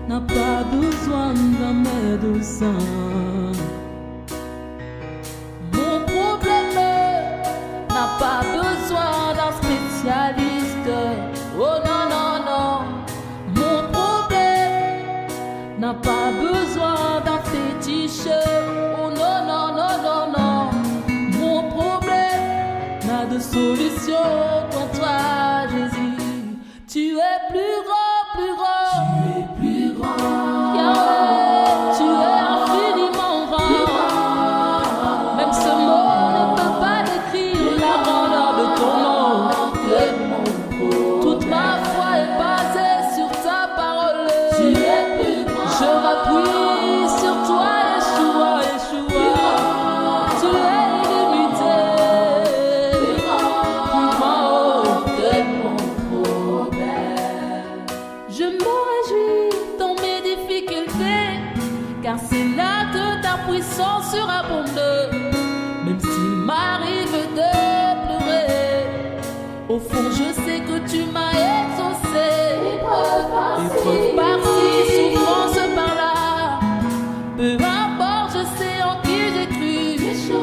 n'a pas besoin d'un médecin. Mon problème n'a pas besoin d'un spécialiste. Oh non, non, non. Mon problème n'a pas besoin d'un fétiche. Oh non, non, non, non, non. Mon problème n'a de solution qu'en toi, Jésus. Tu es plus grand, plus grand. Tu es plus grand. Yahweh, tu es infiniment grand. Même ce mot ne peut pas décrire la grandeur de ton nom. Toute ma foi est basée sur ta parole. Tu es plus grand. Je m'appuie sur toi, Yeshua, Yeshua. Tu es illimité. Plus grand que mon problème. Je me réjouis dans mes difficultés, car c'est là que ta puissance surabonde. Même s'il m'arrive de pleurer, au fond je sais que tu m'as exaucé. Épreuve par-ci, souffrance par-là, peu importe, je sais en qui j'ai cru. Je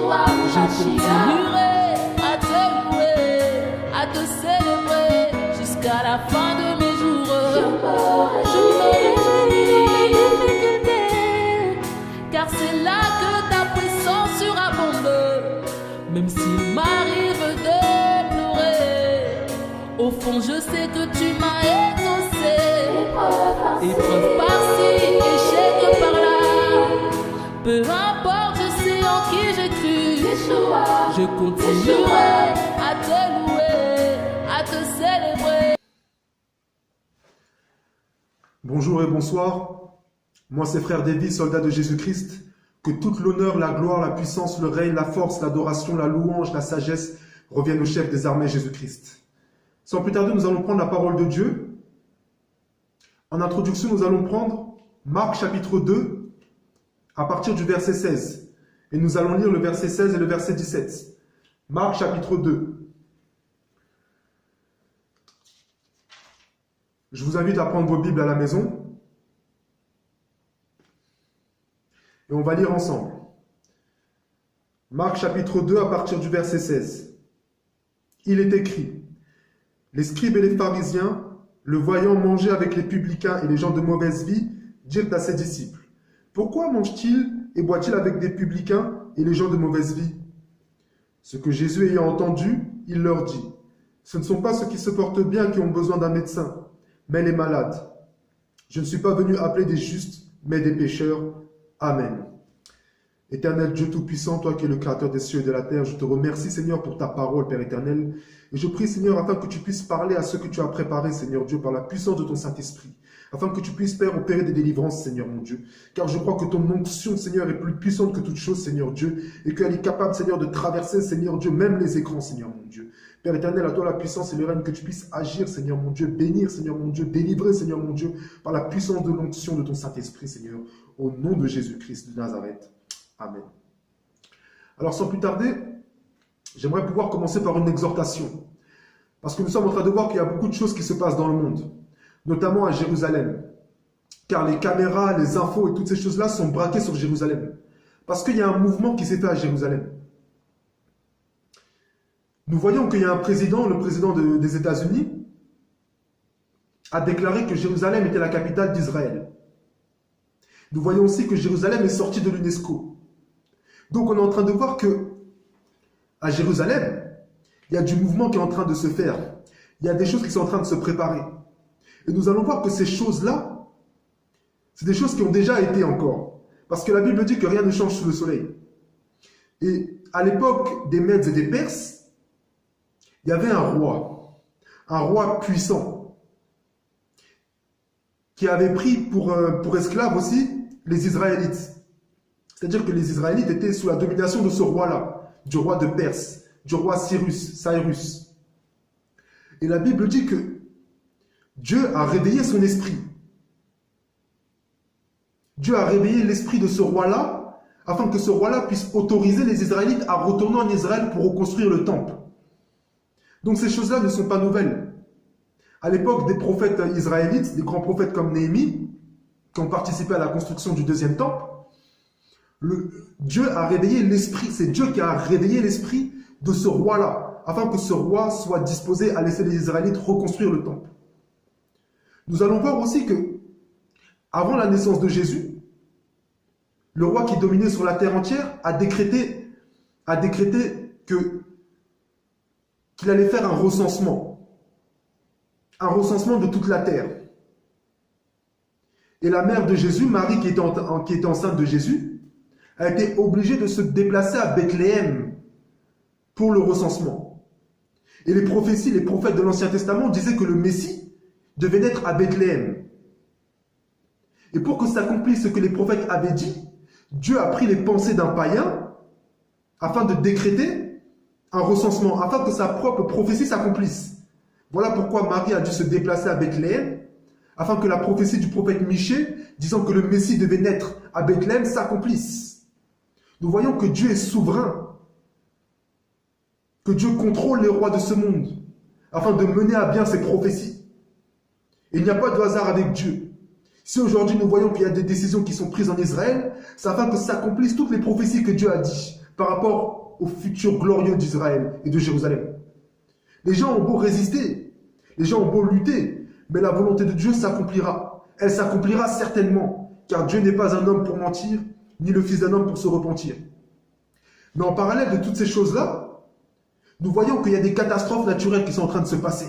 continuerai à te louer, à te célébrer jusqu'à la fin de mes jours. Je me réjouis dans mes difficultés, car c'est là que ta puissance surabonde. Même s'il m'arrive de pleurer, au fond je sais que tu m'as exaucé. Épreuve par-ci, échec par-là, peu importe, je sais en qui j'ai cru. Je continuerai à te louer, à te célébrer. Bonjour et bonsoir, moi c'est Frère David, soldat de Jésus-Christ. Que toute l'honneur, la gloire, la puissance, le règne, la force, l'adoration, la louange, la sagesse reviennent au chef des armées Jésus-Christ. Sans plus tarder, nous allons prendre la parole de Dieu. En introduction, nous allons prendre Marc chapitre 2 à partir du verset 16. Et nous allons lire le verset 16 et le verset 17. Marc chapitre 2. Je vous invite à prendre vos Bibles à la maison. Et on va lire ensemble. Marc chapitre 2 à partir du verset 16. Il est écrit: les scribes et les pharisiens, le voyant manger avec les publicains et les gens de mauvaise vie, dirent à ses disciples: pourquoi mange-t-il et boit-il avec des publicains et les gens de mauvaise vie? Ce que Jésus ayant entendu, il leur dit: ce ne sont pas ceux qui se portent bien qui ont besoin d'un médecin, mais les malades. Je ne suis pas venu appeler des justes, mais des pécheurs. Amen. Éternel Dieu Tout-Puissant, toi qui es le Créateur des cieux et de la terre, je te remercie, Seigneur, pour ta parole, Père éternel. Et je prie, Seigneur, afin que tu puisses parler à ceux que tu as préparés, Seigneur Dieu, par la puissance de ton Saint-Esprit. Afin que tu puisses, Père, opérer des délivrances, Seigneur mon Dieu. Car je crois que ton onction, Seigneur, est plus puissante que toute chose, Seigneur Dieu. Et qu'elle est capable, Seigneur, de traverser, Seigneur Dieu, même les écrans, Seigneur mon Dieu. Père éternel, à toi la puissance et le règne, que tu puisses agir, Seigneur mon Dieu, bénir, Seigneur mon Dieu, délivrer, Seigneur mon Dieu, par la puissance de l'onction de ton Saint-Esprit, Seigneur, au nom de Jésus-Christ de Nazareth. Amen. Alors, sans plus tarder, j'aimerais pouvoir commencer par une exhortation. Parce que nous sommes en train de voir qu'il y a beaucoup de choses qui se passent dans le monde, notamment à Jérusalem. Car les caméras, les infos et toutes ces choses-là sont braquées sur Jérusalem. Parce qu'il y a un mouvement qui s'est fait à Jérusalem. Nous voyons qu'il y a un président, le président des États-Unis, a déclaré que Jérusalem était la capitale d'Israël. Nous voyons aussi que Jérusalem est sortie de l'UNESCO. Donc on est en train de voir que à Jérusalem, il y a du mouvement qui est en train de se faire. Il y a des choses qui sont en train de se préparer. Et nous allons voir que ces choses-là, c'est des choses qui ont déjà été encore. Parce que la Bible dit que rien ne change sous le soleil. Et à l'époque des Mèdes et des Perses, il y avait un roi puissant, qui avait pris pour esclaves aussi les Israélites. C'est-à-dire que les Israélites étaient sous la domination de ce roi-là, du roi de Perse, du roi Cyrus. Et la Bible dit que Dieu a réveillé son esprit. Dieu a réveillé l'esprit de ce roi-là, afin que ce roi-là puisse autoriser les Israélites à retourner en Israël pour reconstruire le temple. Donc ces choses-là ne sont pas nouvelles. À l'époque des prophètes israélites, des grands prophètes comme Néhémie, qui ont participé à la construction du deuxième temple, Dieu a réveillé l'esprit, c'est Dieu qui a réveillé l'esprit de ce roi-là, afin que ce roi soit disposé à laisser les Israélites reconstruire le temple. Nous allons voir aussi que, avant la naissance de Jésus, le roi qui dominait sur la terre entière a décrété qu'il allait faire un recensement de toute la terre. Et la mère de Jésus, Marie, qui était enceinte de Jésus, a été obligée de se déplacer à Bethléem pour le recensement. Et les prophéties, les prophètes de l'Ancien Testament disaient que le Messie devait naître à Bethléem. Et pour que s'accomplisse ce que les prophètes avaient dit, Dieu a pris les pensées d'un païen afin de décréter un recensement, afin que sa propre prophétie s'accomplisse. Voilà pourquoi Marie a dû se déplacer à Bethléem, afin que la prophétie du prophète Michée, disant que le Messie devait naître à Bethléem, s'accomplisse. Nous voyons que Dieu est souverain, que Dieu contrôle les rois de ce monde, afin de mener à bien ses prophéties. Et il n'y a pas de hasard avec Dieu. Si aujourd'hui nous voyons qu'il y a des décisions qui sont prises en Israël, c'est afin que s'accomplissent toutes les prophéties que Dieu a dit par rapport au futur glorieux d'Israël et de Jérusalem. Les gens ont beau résister, les gens ont beau lutter, mais la volonté de Dieu s'accomplira. Elle s'accomplira certainement, car Dieu n'est pas un homme pour mentir, ni le fils d'un homme pour se repentir. Mais en parallèle de toutes ces choses-là, nous voyons qu'il y a des catastrophes naturelles qui sont en train de se passer.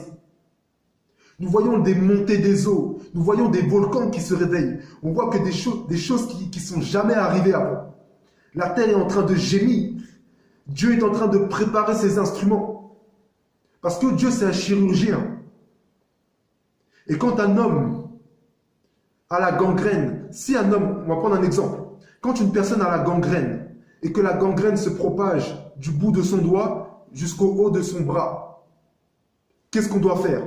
Nous voyons des montées des eaux, nous voyons des volcans qui se réveillent. On voit que des choses qui ne sont jamais arrivées avant. La terre est en train de gémir. Dieu est en train de préparer ses instruments. Parce que Dieu, c'est un chirurgien. Et quand un homme a la gangrène, si un homme, on va prendre un exemple, quand une personne a la gangrène et que la gangrène se propage du bout de son doigt jusqu'au haut de son bras, qu'est-ce qu'on doit faire?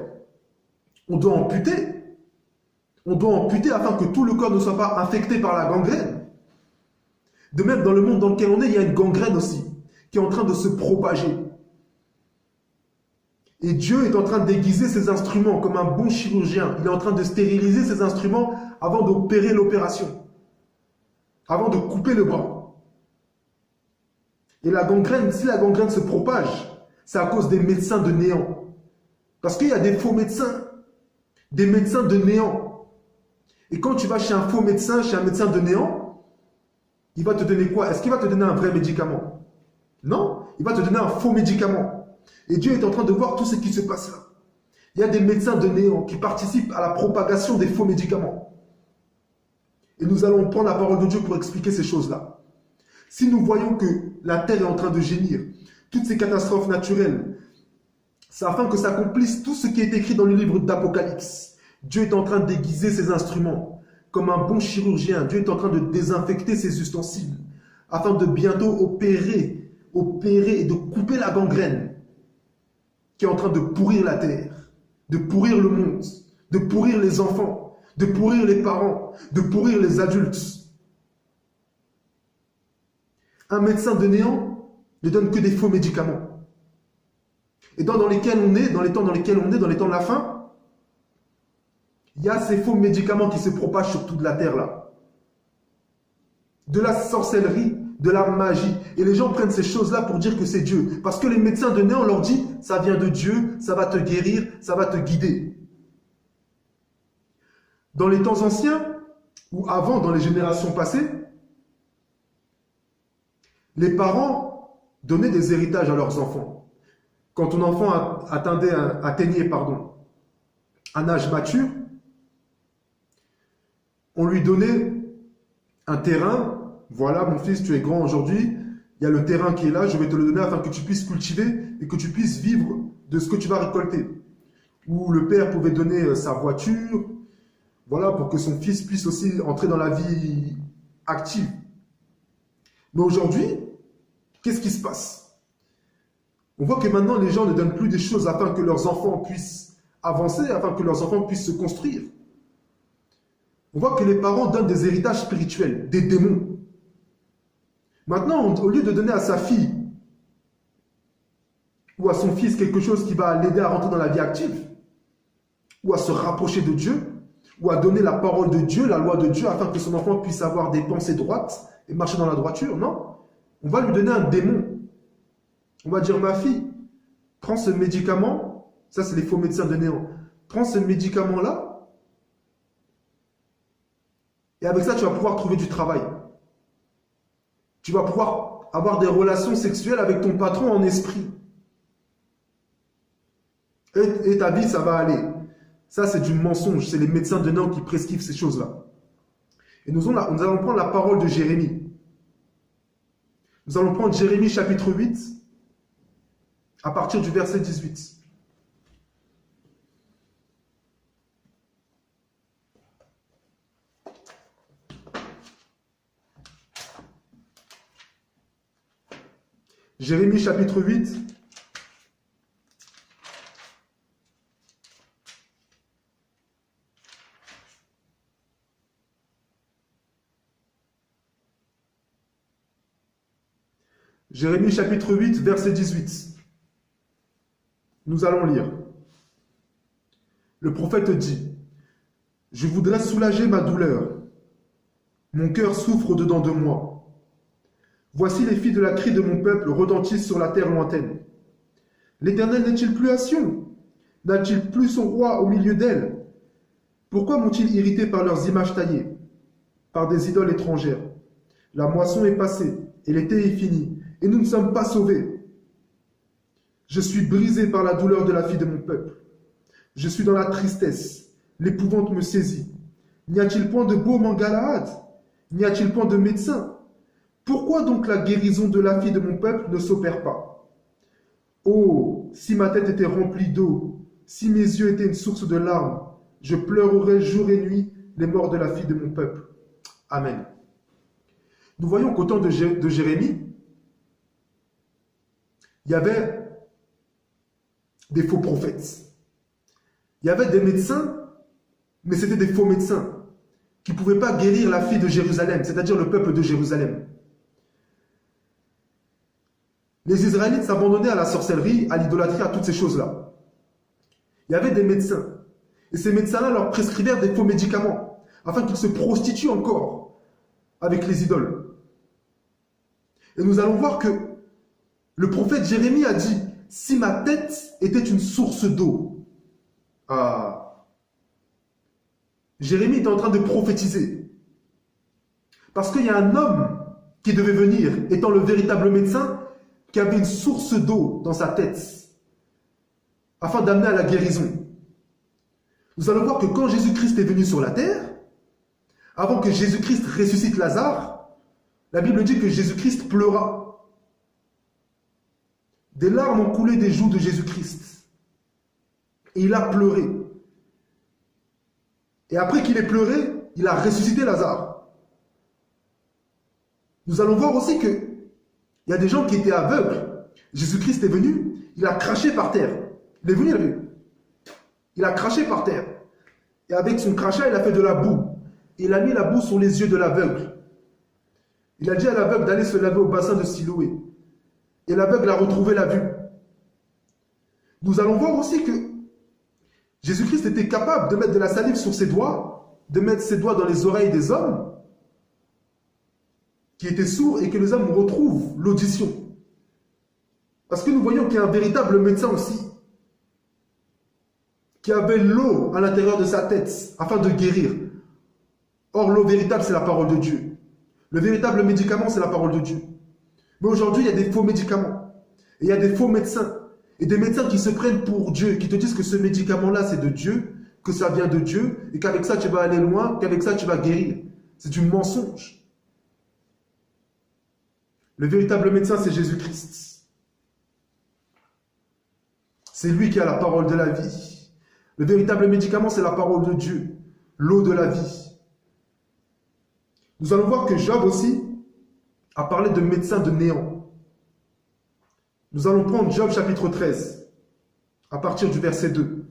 On doit amputer. On doit amputer afin que tout le corps ne soit pas infecté par la gangrène. De même, dans le monde dans lequel on est, il y a une gangrène aussi, qui est en train de se propager. Et Dieu est en train d'aiguiser ses instruments comme un bon chirurgien. Il est en train de stériliser ses instruments avant d'opérer l'opération, avant de couper le bras. Et la gangrène, si la gangrène se propage, c'est à cause des médecins de néant. Parce qu'il y a des faux médecins, des médecins de néant. Et quand tu vas chez un faux médecin, chez un médecin de néant, il va te donner quoi? Est-ce qu'il va te donner un vrai médicament? Non, il va te donner un faux médicament. Et Dieu est en train de voir tout ce qui se passe là. Il y a des médecins de néant qui participent à la propagation des faux médicaments. Et nous allons prendre la parole de Dieu pour expliquer ces choses-là. Si nous voyons que la terre est en train de gémir, toutes ces catastrophes naturelles, c'est afin que s'accomplisse tout ce qui est écrit dans le livre d'Apocalypse. Dieu est en train d'aiguiser ses instruments. Comme un bon chirurgien, Dieu est en train de désinfecter ses ustensiles, afin de bientôt opérer et de couper la gangrène qui est en train de pourrir la terre, de pourrir le monde, de pourrir les enfants, de pourrir les parents, de pourrir les adultes. Un médecin de néant ne donne que des faux médicaments. Et dans lesquels on est, dans les temps dans lesquels on est, dans les temps de la fin, il y a ces faux médicaments qui se propagent sur toute la terre là. De la sorcellerie, de la magie. Et les gens prennent ces choses-là pour dire que c'est Dieu. Parce que les médecins de néant leur disent, ça vient de Dieu, ça va te guérir, ça va te guider. Dans les temps anciens, ou avant, dans les générations passées, les parents donnaient des héritages à leurs enfants. Quand ton enfant atteignait un âge mature, on lui donnait un terrain. Voilà, mon fils, tu es grand aujourd'hui, il y a le terrain qui est là, je vais te le donner afin que tu puisses cultiver et que tu puisses vivre de ce que tu vas récolter. Ou le père pouvait donner sa voiture, voilà, pour que son fils puisse aussi entrer dans la vie active. Mais aujourd'hui, qu'est-ce qui se passe? On voit que maintenant, les gens ne donnent plus des choses afin que leurs enfants puissent avancer, afin que leurs enfants puissent se construire. On voit que les parents donnent des héritages spirituels, des démons. Maintenant, au lieu de donner à sa fille ou à son fils quelque chose qui va l'aider à rentrer dans la vie active ou à se rapprocher de Dieu, ou à donner la parole de Dieu, la loi de Dieu, afin que son enfant puisse avoir des pensées droites et marcher dans la droiture. Non. On va lui donner un démon. On va dire, ma fille, prends ce médicament. Ça, c'est les faux médecins de néant. Prends ce médicament-là. Et avec ça, tu vas pouvoir trouver du travail. Tu vas pouvoir avoir des relations sexuelles avec ton patron en esprit. Et ta vie, ça va aller. Ça, c'est du mensonge. C'est les médecins de néant qui prescrivent ces choses-là. Et nous allons prendre la parole de Jérémie. Nous allons prendre Jérémie chapitre 8, à partir du verset 18. Jérémie chapitre 8. Jérémie chapitre 8, verset 18. Nous allons lire. Le prophète dit, « Je voudrais soulager ma douleur. Mon cœur souffre au-dedans de moi. Voici les filles de la crie de mon peuple retentissent sur la terre lointaine. L'Éternel n'est-il plus à Sion? N'a-t-il plus son roi au milieu d'elles? Pourquoi m'ont-ils irrité par leurs images taillées, par des idoles étrangères? La moisson est passée et l'été est fini, et nous ne sommes pas sauvés. Je suis brisé par la douleur de la fille de mon peuple. Je suis dans la tristesse, l'épouvante me saisit. N'y a-t-il point de baume en Galaad? N'y a-t-il point de médecin? Pourquoi donc la guérison de la fille de mon peuple ne s'opère pas? Oh, si ma tête était remplie d'eau, si mes yeux étaient une source de larmes, je pleurerais jour et nuit les morts de la fille de mon peuple. Amen. Nous voyons qu'au temps de Jérémie, il y avait des faux prophètes. Il y avait des médecins, mais c'était des faux médecins qui ne pouvaient pas guérir la fille de Jérusalem, c'est-à-dire le peuple de Jérusalem. Les Israélites s'abandonnaient à la sorcellerie, à l'idolâtrie, à toutes ces choses-là. Il y avait des médecins. Et ces médecins-là leur prescrivèrent des faux médicaments, afin qu'ils se prostituent encore avec les idoles. Et nous allons voir que le prophète Jérémie a dit, « Si ma tête était une source d'eau. » Ah. Jérémie était en train de prophétiser. Parce qu'il y a un homme qui devait venir, étant le véritable médecin, qui avait une source d'eau dans sa tête, afin d'amener à la guérison. Nous allons voir que quand Jésus-Christ est venu sur la terre, avant que Jésus-Christ ressuscite Lazare, la Bible dit que Jésus-Christ pleura. Des larmes ont coulé des joues de Jésus-Christ. Et il a pleuré. Et après qu'il ait pleuré, il a ressuscité Lazare. Nous allons voir aussi que il y a des gens qui étaient aveugles. Jésus-Christ est venu, il a craché par terre. Il est venu, il a vu. Il a craché par terre. Et avec son crachat, il a fait de la boue. Et il a mis la boue sur les yeux de l'aveugle. Il a dit à l'aveugle d'aller se laver au bassin de Siloé. Et l'aveugle a retrouvé la vue. Nous allons voir aussi que Jésus-Christ était capable de mettre de la salive sur ses doigts, de mettre ses doigts dans les oreilles des hommes qui étaient sourds et que les hommes retrouvent l'audition. Parce que nous voyons qu'il y a un véritable médecin aussi, qui avait l'eau à l'intérieur de sa tête afin de guérir. Or, l'eau véritable, c'est la parole de Dieu. Le véritable médicament, c'est la parole de Dieu. Mais aujourd'hui, il y a des faux médicaments. Et il y a des faux médecins. Et des médecins qui se prennent pour Dieu, qui te disent que ce médicament-là, c'est de Dieu, que ça vient de Dieu, et qu'avec ça, tu vas aller loin, qu'avec ça, tu vas guérir. C'est du mensonge. Le véritable médecin, c'est Jésus-Christ. C'est lui qui a la parole de la vie. Le véritable médicament, c'est la parole de Dieu, l'eau de la vie. Nous allons voir que Job aussi a parlé de médecin de néant. Nous allons prendre Job chapitre 13, à partir du verset 2.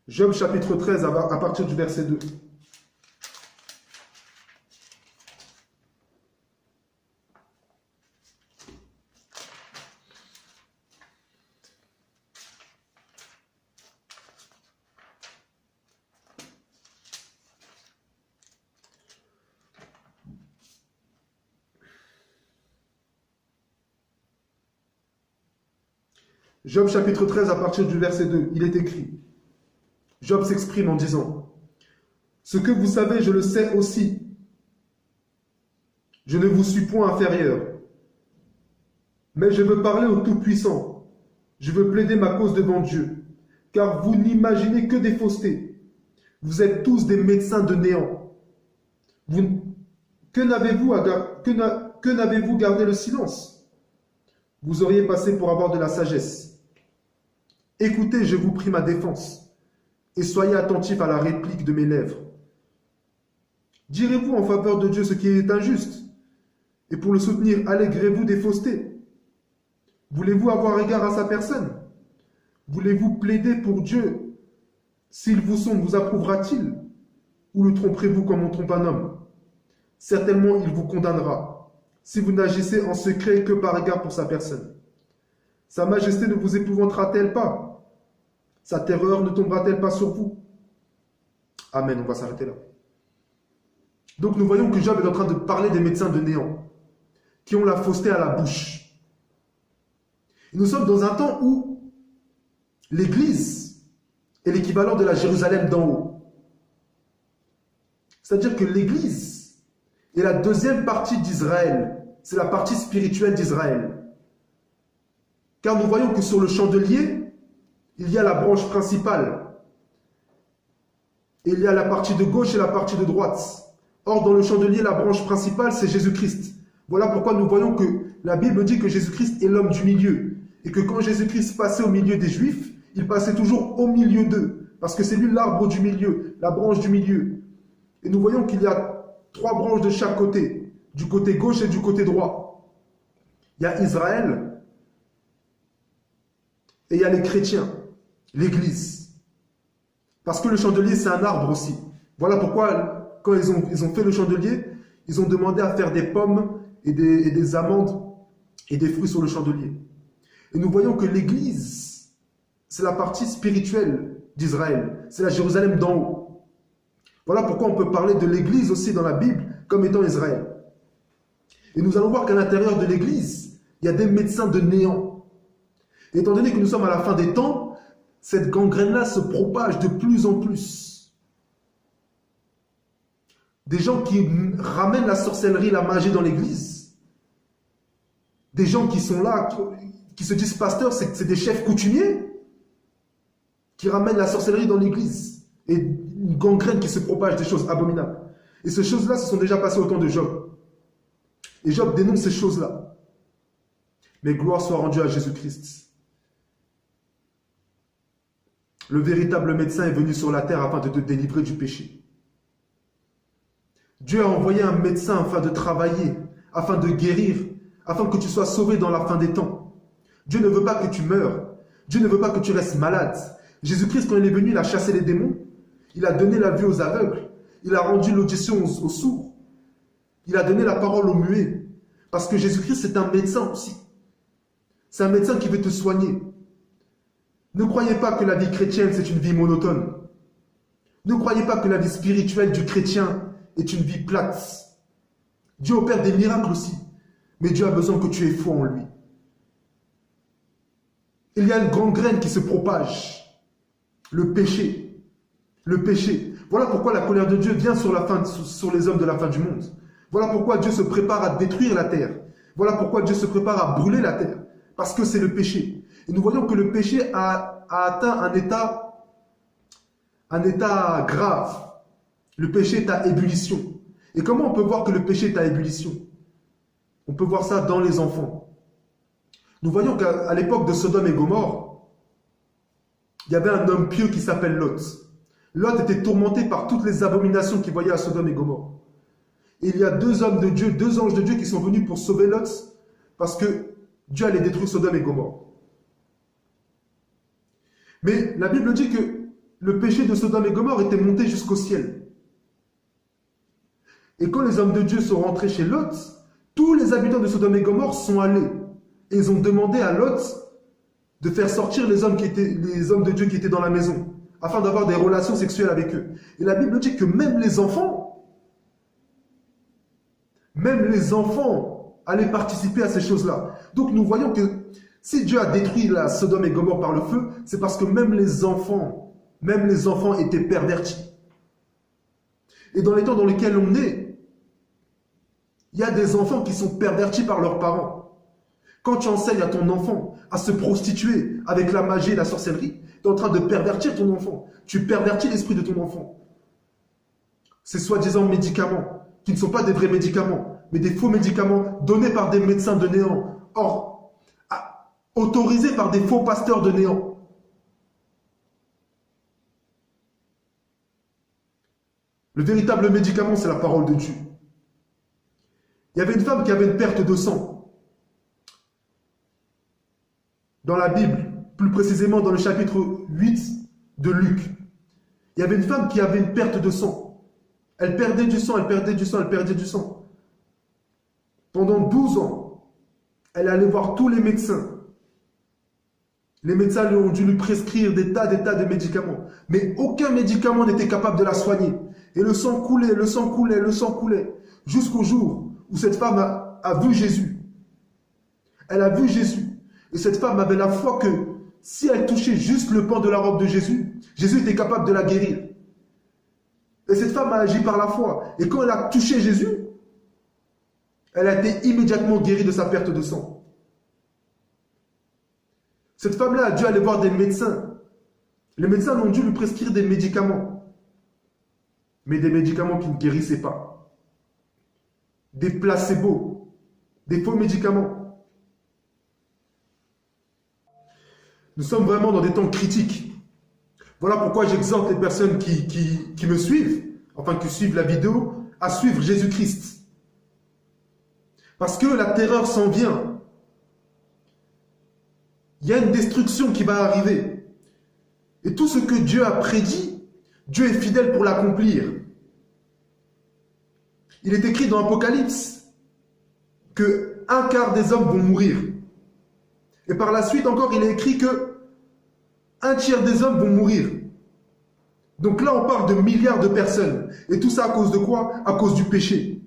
Job chapitre 13, à partir du verset 2. Job chapitre 13 à partir du verset 2, il est écrit. Job s'exprime en disant, « Ce que vous savez, je le sais aussi. Je ne vous suis point inférieur. Mais je veux parler au Tout-Puissant. Je veux plaider ma cause devant Dieu. Car vous n'imaginez que des faussetés. Vous êtes tous des médecins de néant. Que n'avez-vous gardé le silence? Vous auriez passé pour avoir de la sagesse. Écoutez, je vous prie ma défense, et soyez attentifs à la réplique de mes lèvres. Direz-vous en faveur de Dieu ce qui est injuste, et pour le soutenir, allégrez-vous des faussetés. Voulez-vous avoir égard à sa personne? Voulez-vous plaider pour Dieu? S'il vous sonde, vous approuvera-t-il? Ou le tromperez-vous comme on trompe un homme? Certainement, il vous condamnera, si vous n'agissez en secret que par égard pour sa personne. Sa majesté ne vous épouvantera-t-elle pas? Sa terreur ne tombera-t-elle pas sur vous? Amen, on va s'arrêter là. Donc nous voyons que Job est en train de parler des médecins de néant, qui ont la fausseté à la bouche. Et nous sommes dans un temps où l'Église est l'équivalent de la Jérusalem d'en haut. C'est-à-dire que l'Église est la deuxième partie d'Israël. C'est la partie spirituelle d'Israël. Car nous voyons que sur le chandelier, il y a la branche principale. Et il y a la partie de gauche et la partie de droite. Or, dans le chandelier, la branche principale, c'est Jésus-Christ. Voilà pourquoi nous voyons que la Bible dit que Jésus-Christ est l'homme du milieu. Et que quand Jésus-Christ passait au milieu des Juifs, il passait toujours au milieu d'eux. Parce que c'est lui l'arbre du milieu, la branche du milieu. Et nous voyons qu'il y a 3 branches de chaque côté, du côté gauche et du côté droit. Il y a Israël et il y a les chrétiens, l'Église. Parce que le chandelier, c'est un arbre aussi. Voilà pourquoi, quand ils ont fait le chandelier, ils ont demandé à faire des pommes et des amandes et des fruits sur le chandelier. Et nous voyons que l'Église, c'est la partie spirituelle d'Israël. C'est la Jérusalem d'en haut. Voilà pourquoi on peut parler de l'Église aussi dans la Bible comme étant Israël. Et nous allons voir qu'à l'intérieur de l'Église, il y a des médecins de néant. Et étant donné que nous sommes à la fin des temps, cette gangrène-là se propage de plus en plus. Des gens qui ramènent la sorcellerie, la magie dans l'Église. Des gens qui sont là, qui se disent pasteurs, c'est des chefs coutumiers qui ramènent la sorcellerie dans l'Église. Et une gangrène qui se propage, des choses abominables. Et ces choses-là se sont déjà passées au temps de Job. Et Job dénonce ces choses-là. Mais gloire soit rendue à Jésus-Christ. Le véritable médecin est venu sur la terre afin de te délivrer du péché. Dieu a envoyé un médecin afin de travailler, afin de guérir, afin que tu sois sauvé dans la fin des temps. Dieu ne veut pas que tu meures. Dieu ne veut pas que tu restes malade. Jésus-Christ, quand il est venu, il a chassé les démons. Il a donné la vue aux aveugles. Il a rendu l'audition aux sourds. Il a donné la parole aux muets. Parce que Jésus-Christ, c'est un médecin aussi. C'est un médecin qui veut te soigner. Ne croyez pas que la vie chrétienne, c'est une vie monotone. Ne croyez pas que la vie spirituelle du chrétien est une vie plate. Dieu opère des miracles aussi. Mais Dieu a besoin que tu aies foi en lui. Il y a une gangrène qui se propage. Le péché. Le péché. Voilà pourquoi la colère de Dieu vient sur les hommes de la fin du monde. Voilà pourquoi Dieu se prépare à détruire la terre. Voilà pourquoi Dieu se prépare à brûler la terre. Parce que c'est le péché. Et nous voyons que le péché a atteint un état grave. Le péché est à ébullition. Et comment on peut voir que le péché est à ébullition? On peut voir ça dans les enfants. Nous voyons qu'à l'époque de Sodome et Gomorrhe, il y avait un homme pieux qui s'appelle Lot. Lot était tourmenté par toutes les abominations qu'il voyait à Sodome et Gomorrhe. Et il y a 2 hommes de Dieu, 2 anges de Dieu qui sont venus pour sauver Lot parce que Dieu allait détruire Sodome et Gomorrhe. Mais la Bible dit que le péché de Sodome et Gomorrhe était monté jusqu'au ciel. Et quand les hommes de Dieu sont rentrés chez Lot, tous les habitants de Sodome et Gomorrhe sont allés. Et ils ont demandé à Lot de faire sortir les hommes de Dieu qui étaient dans la maison, afin d'avoir des relations sexuelles avec eux. Et la Bible dit que même les enfants allaient participer à ces choses-là. Donc nous voyons que Si Dieu a détruit la Sodome et Gomorrhe par le feu, c'est parce que même les enfants étaient pervertis. Et dans les temps dans lesquels on est, il y a des enfants qui sont pervertis par leurs parents. Quand tu enseignes à ton enfant à se prostituer avec la magie et la sorcellerie, tu es en train de pervertir ton enfant. Tu pervertis l'esprit de ton enfant. Ces soi-disant médicaments, qui ne sont pas des vrais médicaments, mais des faux médicaments donnés par des médecins de néant. Or, autorisés par des faux pasteurs de néant. Le véritable médicament, c'est la parole de Dieu. Il y avait une femme qui avait une perte de sang. Dans la Bible, plus précisément dans le chapitre 8 de Luc, il y avait une femme qui avait une perte de sang. Elle perdait du sang, elle perdait du sang, elle perdait du sang. Pendant 12 ans, elle allait voir tous les médecins. Les médecins lui ont dû lui prescrire des tas de médicaments. Mais aucun médicament n'était capable de la soigner. Et le sang coulait, le sang coulait, le sang coulait. Jusqu'au jour où cette femme a vu Jésus. Elle a vu Jésus. Et cette femme avait la foi que si elle touchait juste le pan de la robe de Jésus, Jésus était capable de la guérir. Et cette femme a agi par la foi. Et quand elle a touché Jésus, elle a été immédiatement guérie de sa perte de sang. Cette femme-là a dû aller voir des médecins. Les médecins ont dû lui prescrire des médicaments. Mais des médicaments qui ne guérissaient pas. Des placebos. Des faux médicaments. Nous sommes vraiment dans des temps critiques. Voilà pourquoi j'exhorte les personnes qui me suivent, enfin qui suivent la vidéo, à suivre Jésus-Christ. Parce que la terreur s'en vient. Il y a une destruction qui va arriver. Et tout ce que Dieu a prédit, Dieu est fidèle pour l'accomplir. Il est écrit dans Apocalypse que 1/4 des hommes vont mourir. Et par la suite encore, il est écrit que 1/3 des hommes vont mourir. Donc là, on parle de milliards de personnes. Et tout ça à cause de quoi? À cause du péché.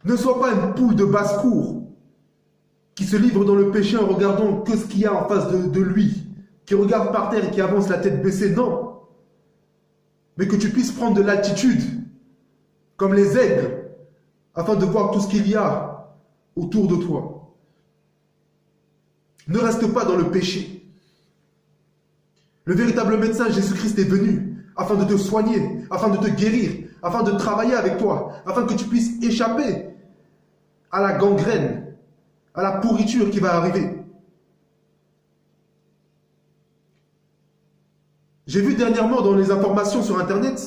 Ne sois pas une poule de basse-cour qui se livre dans le péché en regardant que ce qu'il y a en face de lui, qui regarde par terre et qui avance la tête baissée. Non. Mais que tu puisses prendre de l'altitude, comme les aigles, afin de voir tout ce qu'il y a autour de toi. Ne reste pas dans le péché. Le véritable médecin, Jésus-Christ, est venu afin de te soigner, afin de te guérir, afin de travailler avec toi, afin que tu puisses échapper à la gangrène, à la pourriture qui va arriver. J'ai vu dernièrement dans les informations sur Internet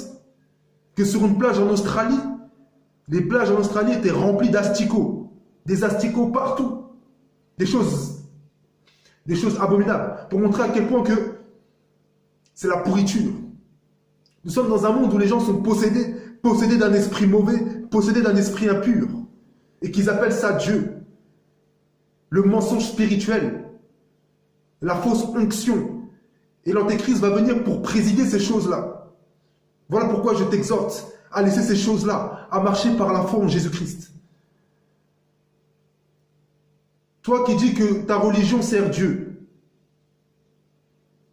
que sur une plage en Australie, les plages en Australie étaient remplies d'asticots. Des asticots partout. Des choses abominables. Pour montrer à quel point que c'est la pourriture. Nous sommes dans un monde où les gens sont possédés d'un esprit mauvais, possédés d'un esprit impur. Et qu'ils appellent ça Dieu. Le mensonge spirituel. La fausse onction. Et l'antéchrist va venir pour présider ces choses-là. Voilà pourquoi je t'exhorte à laisser ces choses-là, à marcher par la foi en Jésus-Christ. Toi qui dis que ta religion sert Dieu,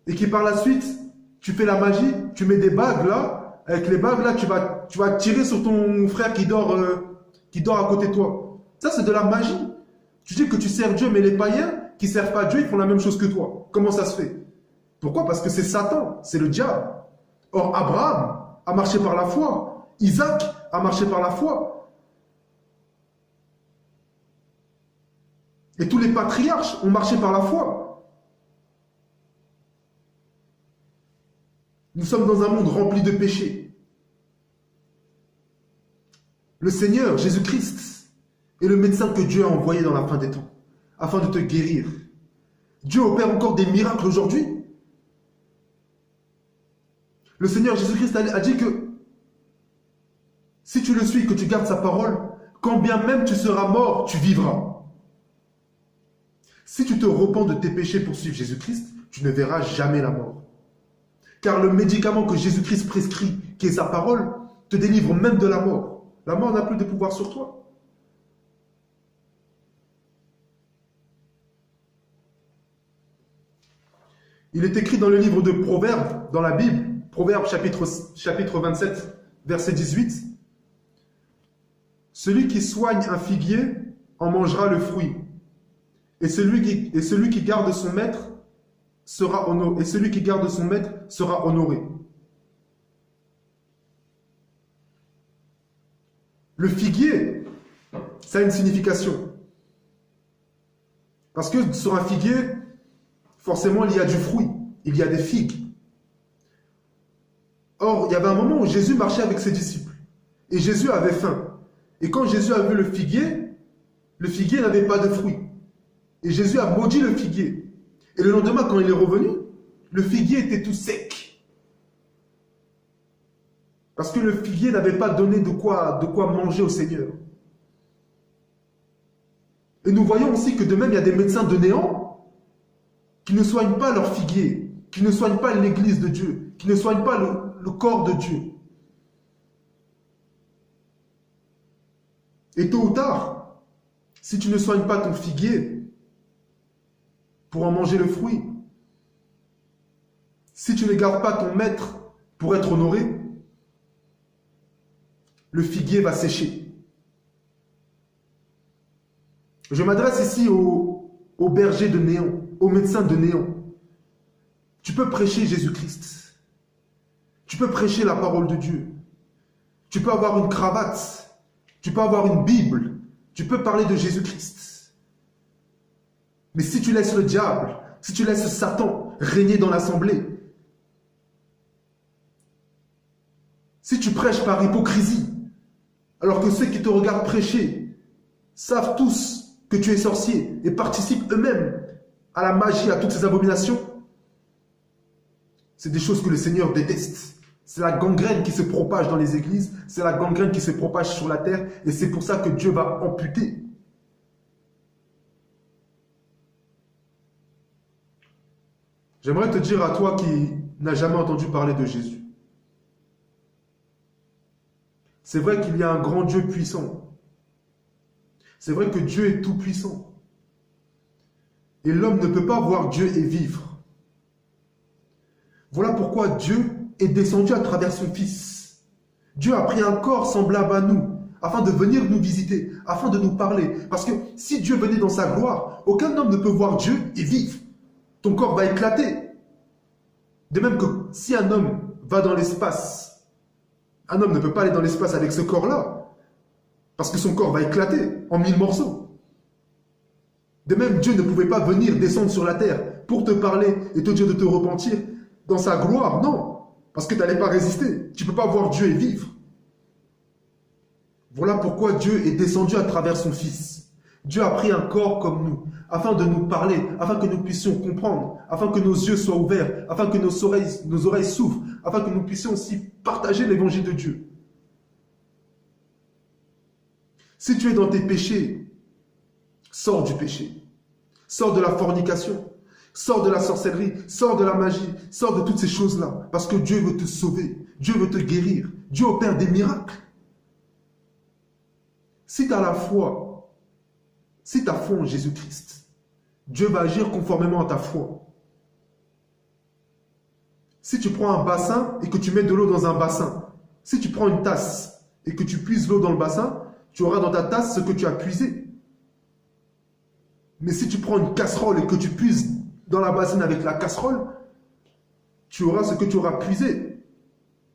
et qui par la suite, tu fais la magie, tu mets des bagues là, avec les bagues là, tu vas tirer sur ton frère qui dort à côté de toi. Ça, c'est de la magie. Tu dis que tu sers Dieu, mais les païens qui ne servent pas Dieu, ils font la même chose que toi. Comment ça se fait? Pourquoi? Parce que c'est Satan, c'est le diable. Or, Abraham a marché par la foi. Isaac a marché par la foi. Et tous les patriarches ont marché par la foi. Nous sommes dans un monde rempli de péchés. Le Seigneur, Jésus-Christ, est le médecin que Dieu a envoyé dans la fin des temps, afin de te guérir. Dieu opère encore des miracles aujourd'hui. Le Seigneur Jésus-Christ a dit que si tu le suis, que tu gardes sa parole, quand bien même tu seras mort, tu vivras. Si tu te repens de tes péchés pour suivre Jésus-Christ, tu ne verras jamais la mort. Car le médicament que Jésus-Christ prescrit, qui est sa parole, te délivre même de la mort. La mort n'a plus de pouvoir sur toi. Il est écrit dans le livre de Proverbes, dans la Bible, Proverbes chapitre 27, verset 18. Celui qui soigne un figuier en mangera le fruit. Et celui qui garde son maître sera honoré. Et celui qui garde son maître sera honoré. Le figuier, ça a une signification. Parce que sur un figuier, forcément, il y a du fruit, il y a des figues. Or, il y avait un moment où Jésus marchait avec ses disciples. Et Jésus avait faim. Et quand Jésus a vu le figuier n'avait pas de fruit. Et Jésus a maudit le figuier. Et le lendemain, quand il est revenu, le figuier était tout sec. Parce que le figuier n'avait pas donné de quoi manger au Seigneur. Et nous voyons aussi que de même, il y a des médecins de néant qui ne soignent pas leur figuier, qui ne soignent pas l'église de Dieu, qui ne soignent pas le corps de Dieu. Et tôt ou tard, si tu ne soignes pas ton figuier pour en manger le fruit, si tu ne gardes pas ton maître pour être honoré, le figuier va sécher. Je m'adresse ici aux bergers de néant, aux médecins de néant. Tu peux prêcher Jésus-Christ. Tu peux prêcher la parole de Dieu. Tu peux avoir une cravate. Tu peux avoir une Bible. Tu peux parler de Jésus-Christ. Mais si tu laisses le diable, si tu laisses Satan régner dans l'assemblée, si tu prêches par hypocrisie, alors que ceux qui te regardent prêcher savent tous que tu es sorcier et participent eux-mêmes à la magie, à toutes ces abominations, c'est des choses que le Seigneur déteste. C'est la gangrène qui se propage dans les églises, c'est la gangrène qui se propage sur la terre, et c'est pour ça que Dieu va amputer. J'aimerais te dire à toi qui n'as jamais entendu parler de Jésus. C'est vrai qu'il y a un grand Dieu puissant. C'est vrai que Dieu est tout puissant. Et l'homme ne peut pas voir Dieu et vivre. Voilà pourquoi Dieu est descendu à travers son Fils. Dieu a pris un corps semblable à nous, afin de venir nous visiter, afin de nous parler. Parce que si Dieu venait dans sa gloire, aucun homme ne peut voir Dieu et vivre. Ton corps va éclater. De même que si un homme va dans l'espace, un homme ne peut pas aller dans l'espace avec ce corps-là, parce que son corps va éclater en 1000 morceaux. De même, Dieu ne pouvait pas venir descendre sur la terre pour te parler et te dire de te repentir dans sa gloire, non, parce que tu n'allais pas résister. Tu ne peux pas voir Dieu et vivre. Voilà pourquoi Dieu est descendu à travers son Fils. Dieu a pris un corps comme nous, afin de nous parler, afin que nous puissions comprendre, afin que nos yeux soient ouverts, afin que nos oreilles s'ouvrent, afin que nous puissions aussi partager l'évangile de Dieu. Si tu es dans tes péchés, sors du péché. Sors de la fornication. Sors de la sorcellerie. Sors de la magie. Sors de toutes ces choses-là. Parce que Dieu veut te sauver. Dieu veut te guérir. Dieu opère des miracles. Si tu as la foi, si tu as foi en Jésus-Christ, Dieu va agir conformément à ta foi. Si tu prends un bassin et que tu mets de l'eau dans un bassin, si tu prends une tasse et que tu puises l'eau dans le bassin, tu auras dans ta tasse ce que tu as puisé. Mais si tu prends une casserole et que tu puises dans la bassine avec la casserole, tu auras ce que tu auras puisé.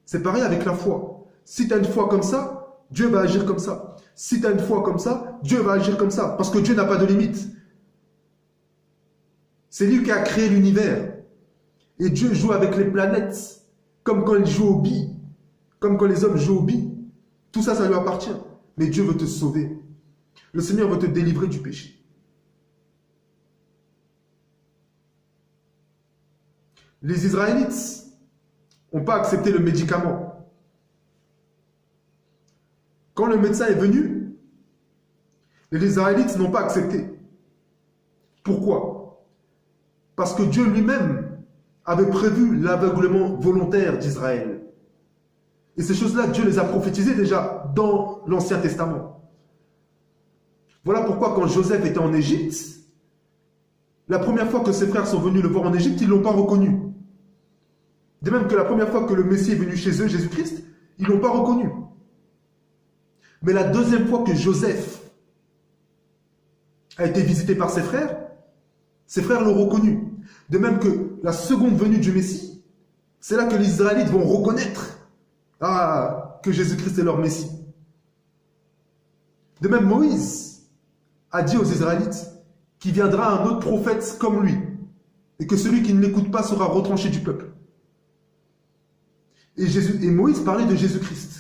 C'est pareil avec la foi. Si tu as une foi comme ça, Dieu va agir comme ça. Si tu as une foi comme ça, Dieu va agir comme ça. Parce que Dieu n'a pas de limite. C'est lui qui a créé l'univers. Et Dieu joue avec les planètes, comme quand il joue aux billes, comme quand les hommes jouent aux billes. Tout ça, ça lui appartient. Mais Dieu veut te sauver. Le Seigneur veut te délivrer du péché. Les Israélites n'ont pas accepté le médicament. Quand le médecin est venu, les Israélites n'ont pas accepté. Pourquoi? Parce que Dieu lui-même avait prévu l'aveuglement volontaire d'Israël. Et ces choses-là, Dieu les a prophétisées déjà dans l'Ancien Testament. Voilà pourquoi quand Joseph était en Égypte, la première fois que ses frères sont venus le voir en Égypte, ils ne l'ont pas reconnu. De même que la première fois que le Messie est venu chez eux, Jésus-Christ, ils ne l'ont pas reconnu. Mais la deuxième fois que Joseph a été visité par ses frères l'ont reconnu. De même que la seconde venue du Messie, c'est là que les Israélites vont reconnaître que Jésus-Christ est leur Messie. De même, Moïse a dit aux Israélites qu'il viendra un autre prophète comme lui et que celui qui ne l'écoute pas sera retranché du peuple. Et Moïse parlait de Jésus-Christ.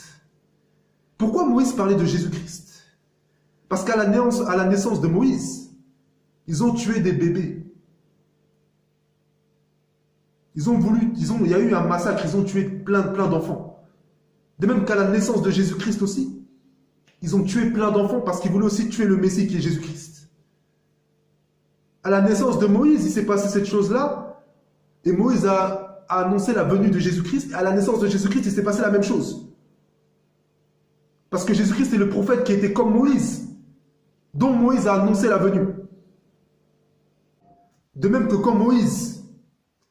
Pourquoi Moïse parlait de Jésus-Christ? Parce qu'à la naissance de Moïse, ils ont tué des bébés. Il y a eu un massacre, ils ont tué plein d'enfants. De même qu'à la naissance de Jésus-Christ aussi, ils ont tué plein d'enfants parce qu'ils voulaient aussi tuer le Messie qui est Jésus-Christ. À la naissance de Moïse, il s'est passé cette chose-là, et Moïse a annoncé la venue de Jésus-Christ. À la naissance de Jésus-Christ, il s'est passé la même chose. Parce que Jésus-Christ est le prophète qui était comme Moïse, dont Moïse a annoncé la venue. De même que quand Moïse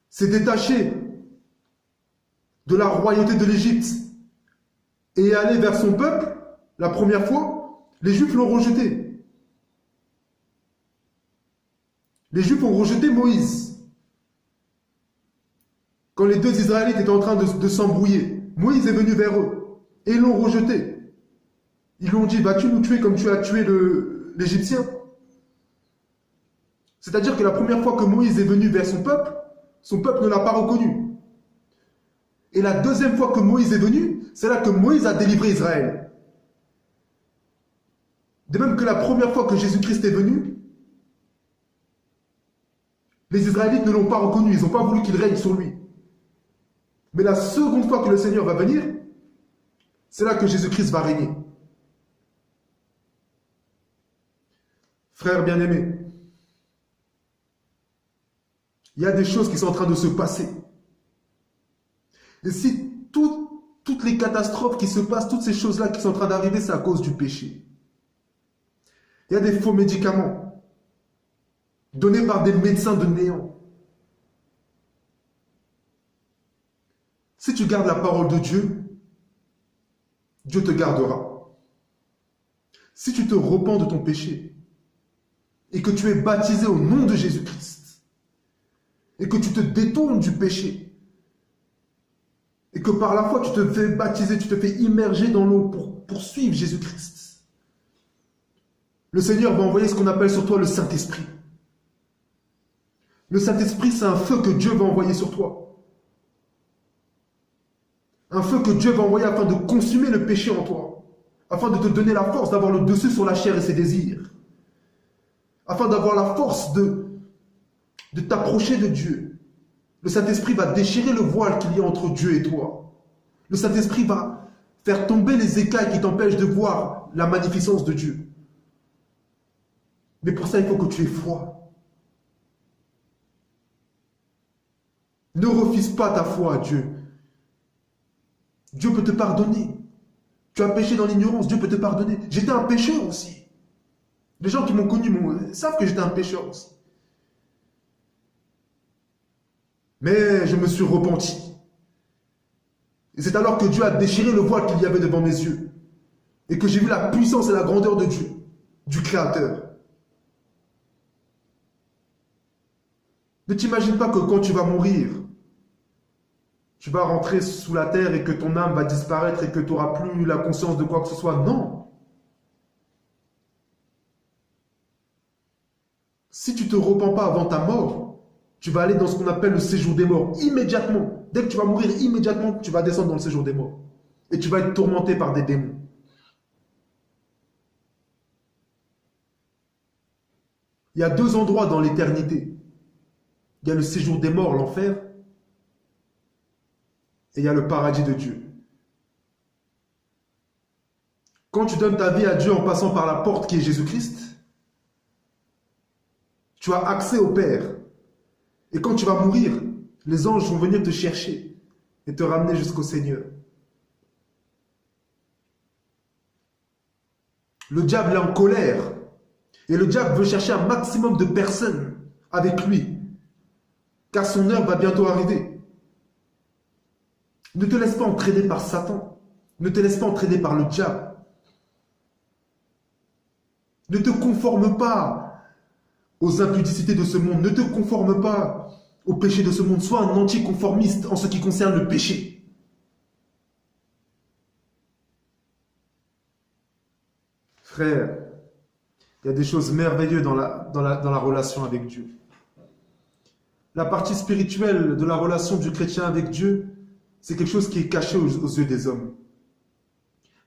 s'est détaché de la royauté de l'Égypte et est allé vers son peuple, la première fois, les Juifs l'ont rejeté. Les Juifs ont rejeté Moïse. Quand les deux Israélites étaient en train de s'embrouiller, Moïse est venu vers eux et ils l'ont rejeté. Ils lui ont dit, vas-tu nous tuer comme tu as tué l'Égyptien? C'est-à-dire que la première fois que Moïse est venu vers son peuple ne l'a pas reconnu. Et la deuxième fois que Moïse est venu, c'est là que Moïse a délivré Israël. De même que la première fois que Jésus-Christ est venu, les Israélites ne l'ont pas reconnu, ils n'ont pas voulu qu'il règne sur lui. Mais la seconde fois que le Seigneur va venir, c'est là que Jésus-Christ va régner. Frères bien-aimés, il y a des choses qui sont en train de se passer. Et si toutes les catastrophes qui se passent, toutes ces choses-là qui sont en train d'arriver, c'est à cause du péché. Il y a des faux médicaments donnés par des médecins de néant. Si tu gardes la parole de Dieu, Dieu te gardera. Si tu te repens de ton péché et que tu es baptisé au nom de Jésus-Christ et que tu te détournes du péché et que par la foi tu te fais baptiser, tu te fais immerger dans l'eau pour suivre Jésus-Christ, le Seigneur va envoyer ce qu'on appelle sur toi le Saint-Esprit. Le Saint-Esprit, c'est un feu que Dieu va envoyer sur toi. Un feu que Dieu va envoyer afin de consumer le péché en toi, afin de te donner la force d'avoir le dessus sur la chair et ses désirs, afin d'avoir la force de t'approcher de Dieu. Le Saint-Esprit va déchirer le voile qu'il y a entre Dieu et toi. Le Saint-Esprit va faire tomber les écailles qui t'empêchent de voir la magnificence de Dieu. Mais pour ça, il faut que tu aies foi. Ne refuse pas ta foi à Dieu. Dieu peut te pardonner. Tu as péché dans l'ignorance, Dieu peut te pardonner. J'étais un pécheur aussi. Les gens qui m'ont connu savent que j'étais un pécheur aussi. Mais je me suis repenti. Et c'est alors que Dieu a déchiré le voile qu'il y avait devant mes yeux. Et que j'ai vu la puissance et la grandeur de Dieu, du Créateur. Ne t'imagine pas que quand tu vas mourir, tu vas rentrer sous la terre et que ton âme va disparaître et que tu n'auras plus la conscience de quoi que ce soit. Non. Si tu ne te repens pas avant ta mort, tu vas aller dans ce qu'on appelle le séjour des morts. Immédiatement. Dès que tu vas mourir, immédiatement, tu vas descendre dans le séjour des morts. Et tu vas être tourmenté par des démons. Il y a deux endroits dans l'éternité. Il y a le séjour des morts, l'enfer, et il y a le paradis de Dieu. Quand tu donnes ta vie à Dieu en passant par la porte qui est Jésus-Christ, tu as accès au Père. Et quand tu vas mourir, les anges vont venir te chercher et te ramener jusqu'au Seigneur. Le diable est en colère. Et le diable veut chercher un maximum de personnes avec lui, car son heure va bientôt arriver. Ne te laisse pas entraîner par Satan. Ne te laisse pas entraîner par le diable. Ne te conforme pas aux impudicités de ce monde. Ne te conforme pas au péché de ce monde. Sois un anticonformiste en ce qui concerne le péché. Frère, il y a des choses merveilleuses dans la relation avec Dieu. La partie spirituelle de la relation du chrétien avec Dieu, c'est quelque chose qui est caché aux yeux des hommes.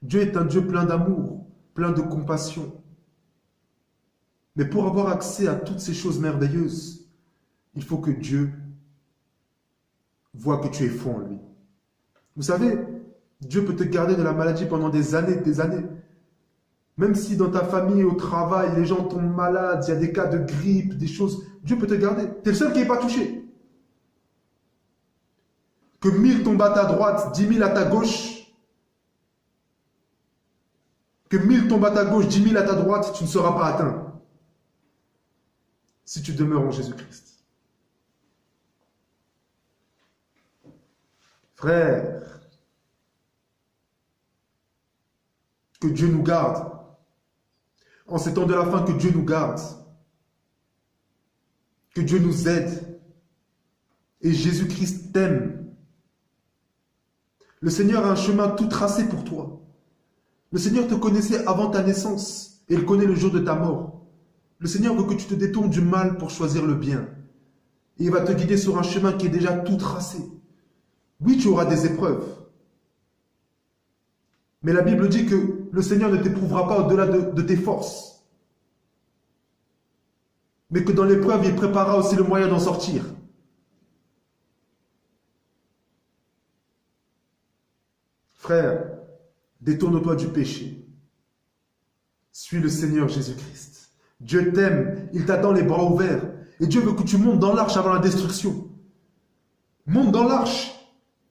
Dieu est un Dieu plein d'amour, plein de compassion. Mais pour avoir accès à toutes ces choses merveilleuses, il faut que Dieu voit que tu es faux en lui. Vous savez, Dieu peut te garder de la maladie pendant des années, des années. Même si dans ta famille, au travail, les gens tombent malades, il y a des cas de grippe, des choses, Dieu peut te garder. Tu es le seul qui n'est pas touché. Que 1000 tombent à ta droite, 10 000 à ta gauche. Que 1000 tombent à ta gauche, 10 000 à ta droite, tu ne seras pas atteint. Si tu demeures en Jésus-Christ. Frère, que Dieu nous garde. En ces temps de la fin, que Dieu nous garde. Que Dieu nous aide. Et Jésus-Christ t'aime. Le Seigneur a un chemin tout tracé pour toi. Le Seigneur te connaissait avant ta naissance et il connaît le jour de ta mort. Le Seigneur veut que tu te détournes du mal pour choisir le bien. Et il va te guider sur un chemin qui est déjà tout tracé. Oui, tu auras des épreuves. Mais la Bible dit que le Seigneur ne t'éprouvera pas au-delà de tes forces. Mais que dans l'épreuve, il préparera aussi le moyen d'en sortir. Frère, détourne-toi du péché. Suis le Seigneur Jésus-Christ. Dieu t'aime, il t'attend les bras ouverts. Et Dieu veut que tu montes dans l'arche avant la destruction. Monte dans l'arche.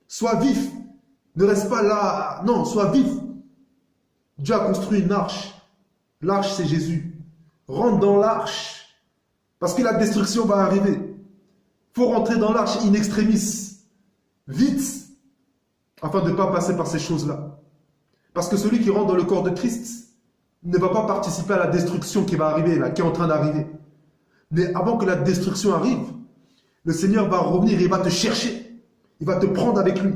Sois vif. Ne reste pas là. Non, sois vif. Dieu a construit une arche. L'arche, c'est Jésus. Rentre dans l'arche. Parce que la destruction va arriver. Il faut rentrer dans l'arche in extremis. Vite. Afin de ne pas passer par ces choses-là. Parce que celui qui rentre dans le corps de Christ ne va pas participer à la destruction qui va arriver, là, qui est en train d'arriver. Mais avant que la destruction arrive, le Seigneur va revenir et il va te chercher. Il va te prendre avec lui.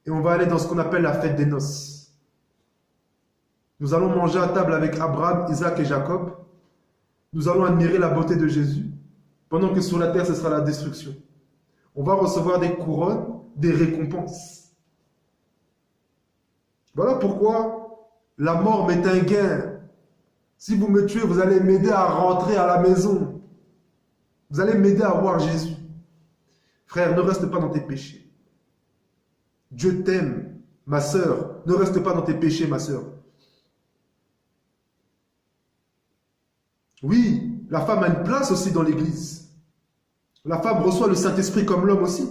Et on va aller dans ce qu'on appelle la fête des noces. Nous allons manger à table avec Abraham, Isaac et Jacob. Nous allons admirer la beauté de Jésus, pendant que sur la terre, ce sera la destruction. On va recevoir des couronnes, des récompenses. Voilà pourquoi la mort m'est un gain. Si vous me tuez, vous allez m'aider à rentrer à la maison. Vous allez m'aider à voir Jésus. Frère, ne reste pas dans tes péchés. Dieu t'aime, ma sœur. Ne reste pas dans tes péchés, ma sœur. Oui, la femme a une place aussi dans l'église. La femme reçoit le Saint-Esprit comme l'homme aussi.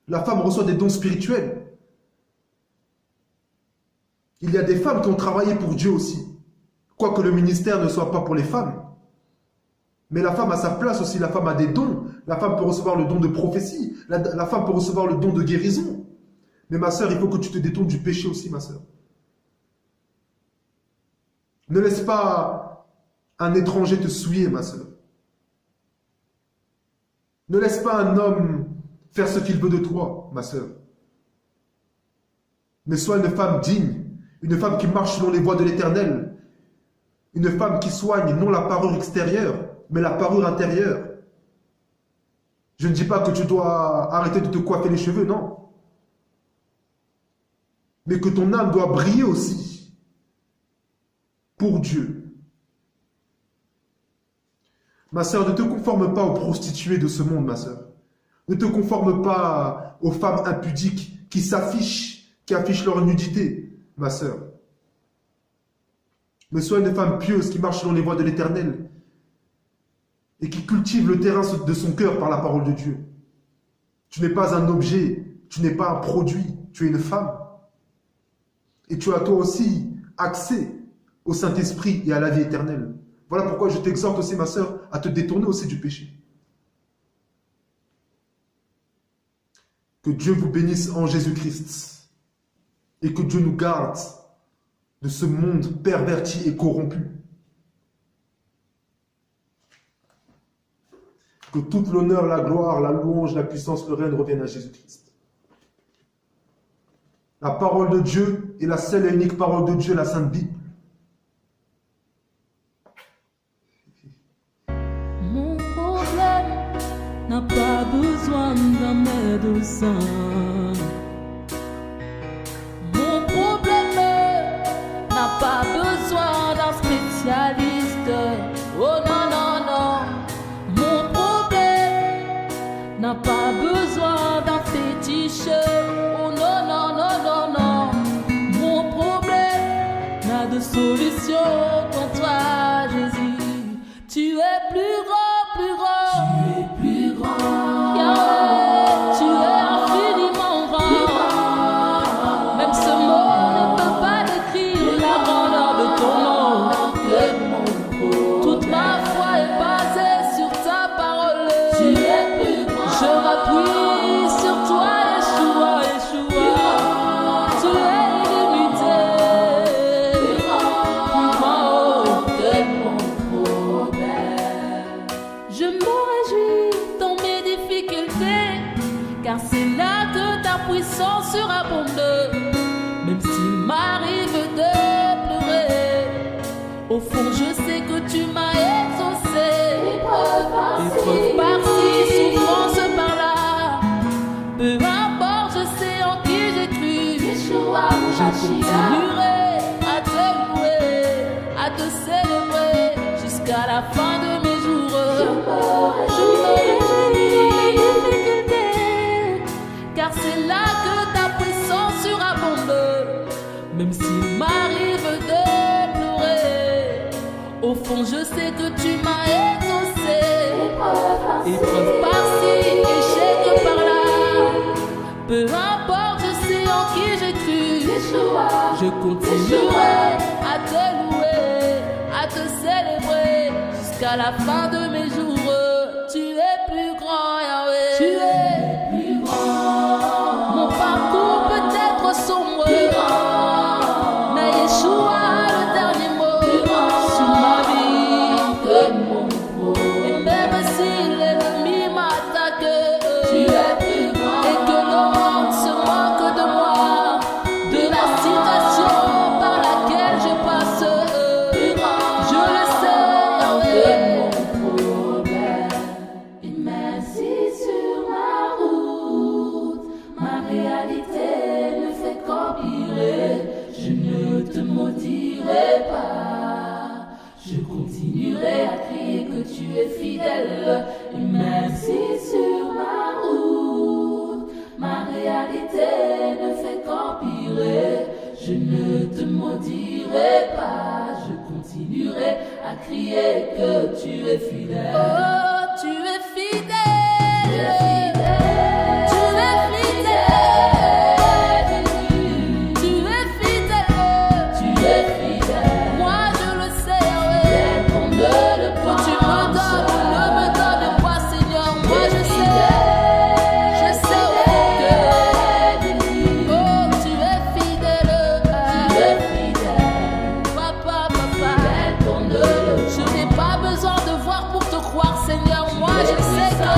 La femme reçoit des dons spirituels. Il y a des femmes qui ont travaillé pour Dieu aussi. Quoique le ministère ne soit pas pour les femmes. Mais la femme a sa place aussi. La femme a des dons. La femme peut recevoir le don de prophétie. La femme peut recevoir le don de guérison. Mais ma sœur, il faut que tu te détournes du péché aussi, ma sœur. Ne laisse pas un étranger te souiller, ma sœur. Ne laisse pas un homme faire ce qu'il veut de toi, ma sœur. Mais sois une femme digne, une femme qui marche selon les voies de l'Éternel, une femme qui soigne non la parure extérieure, mais la parure intérieure. Je ne dis pas que tu dois arrêter de te coiffer les cheveux, non. Mais que ton âme doit briller aussi pour Dieu. Ma sœur, ne te conforme pas aux prostituées de ce monde, ma sœur. Ne te conforme pas aux femmes impudiques qui s'affichent, qui affichent leur nudité, ma sœur. Mais sois une femme pieuse qui marche selon les voies de l'Éternel et qui cultive le terrain de son cœur par la parole de Dieu. Tu n'es pas un objet, tu n'es pas un produit, tu es une femme. Et tu as toi aussi accès au Saint-Esprit et à la vie éternelle. Voilà pourquoi je t'exhorte aussi, ma sœur, à te détourner aussi du péché. Que Dieu vous bénisse en Jésus-Christ et que Dieu nous garde de ce monde perverti et corrompu. Que toute l'honneur, la gloire, la louange, la puissance, le règne reviennent à Jésus-Christ. La parole de Dieu est la seule et unique parole de Dieu, la Sainte Bible. Mon problème n'a pas besoin d'un médecin. Mon problème n'a pas besoin d'un spécialiste. Oh non, non, non. Mon problème n'a pas besoin d'un féticheur. Oh non, non, non, non, non. Mon problème n'a de solution qu'en toi, Jésus. Tu es plus grand, plus grand. Tu es plus grand. Yahweh, tu es infiniment grand. Même ce mot ne peut pas décrire la grandeur de ton nom. Toute ma foi est basée sur ta parole. Tu es plus grand. Je m'appuie sur toi, Yeshua, Yeshua. Tu es illimité. Plus grand que mon problème. Je me réjouis dans mes difficultés, car c'est là que ta puissance surabonde. Même s'il m'arrive de pleurer, au fond je sais que tu m'as exaucé. Épreuve par-ci, souffrance par-là, peu importe, je sais en qui j'ai cru. Je continuerai à te louer, à te célébrer jusqu'à la fin de mes jours. Je me réjouis dans mes difficultés, car c'est là que ta puissance surabonde. Même s'il m'arrive de pleurer, au fond je sais que tu m'as exaucé. Épreuve par-ci, échec par-là, peu importe, je sais en qui j'ai cru. Je continuerai à te louer, à te célébrer jusqu'à la fin de mes jours. Tu es plus grand, Yahweh. Tu es plus grand. Mon parcours peut être sombre, mais Yeshua a le dernier mot sur ma vie. Et même si l'ennemi m'attaque, et que le monde se moque de moi, de la situation par laquelle je passe, je le sais, Yahweh. Et même si sur ma route, ma réalité ne fait qu'empirer, je ne te maudirai pas. Je continuerai à crier que tu es fidèle. Et même si sur ma route, ma réalité ne fait qu'empirer, je ne te maudirai pas. Je continuerai à crier que tu es fidèle. Oh, tu es fidèle. Tu es fidèle. Tu es fidèle. Tu es fidèle. Tu es fidèle. Moi je le sais, ouais. On ne le peut. Tu me donnes ou ne me donnes pas, Seigneur. Moi je sais. Je sais que oh, tu es fidèle. Tu es fidèle. Papa, papa. Je n'ai pas besoin de voir pour te croire, Seigneur. Moi je sais que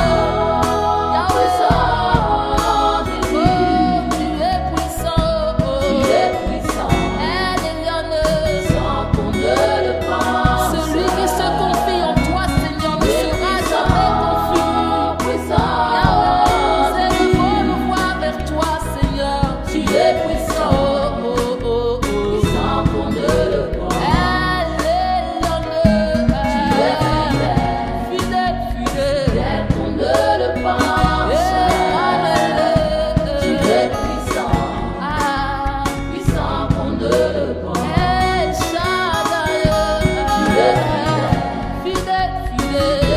fidèle, fidèle.